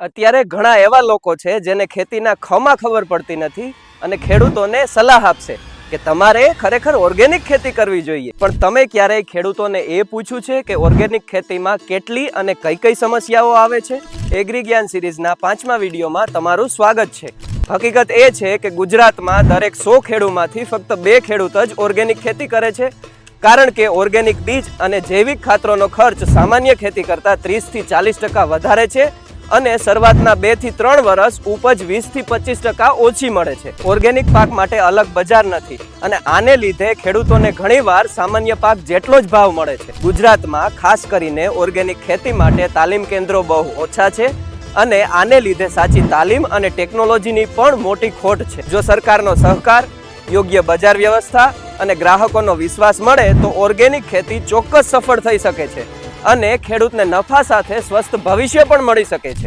અત્યારે ઘણા એવા લોકો છે જેને ખેતીના ખમાં ખબર પડતી નથી અને ખેડૂતોને સલાહ આપશે કે તમારે ખરેખર ઓર્ગેનિક ખેતી કરવી જોઈએ, પણ તમે ક્યારેય ખેડૂતોને એ પૂછ્યું છે કે ઓર્ગેનિક ખેતીમાં કેટલી અને કઈ કઈ સમસ્યાઓ આવે છે? એગ્રી જ્ઞાન સિરીઝના 5મા વિડીયોમાં તમારું સ્વાગત છે। હકીકત એ છે કે ગુજરાતમાં દરેક 100 ખેડૂતમાંથી ફક્ત 2 ખેડૂત જ ઓર્ગેનિક ખેતી કરે છે, કારણ કે ઓર્ગેનિક બીજ અને જૈવિક ખાતરોનો ખર્ચ સામાન્ય ખેતી કરતાં 30 થી 40% વધારે છે અને શરૂઆતના 2 થી 3 વર્ષ ઉપજ 20 થી 25% ઓછી મળે છે। ઓર્ગેનિક પાક માટે અલગ બજાર નથી અને આને લીધે ખેડૂતોને ઘણીવાર સામાન્ય પાક જેટલો જ ભાવ મળે છે। ગુજરાતમાં ખાસ કરીને ઓર્ગેનિક ખેતી માટે તાલીમ કેન્દ્રો બહુ ઓછા છે અને આને લીધે સાચી તાલીમ અને ટેકનોલોજીની પણ મોટી ખોટ છે। જો સરકારનો સહકાર, યોગ્ય બજાર વ્યવસ્થા અને ગ્રાહકોનો વિશ્વાસ મળે તો ઓર્ગેનિક ખેતી ચોક્કસ સફળ થઈ શકે છે અને ખેડૂતને નફા સાથે સ્વસ્થ ભવિષ્ય પણ મળી શકે છે।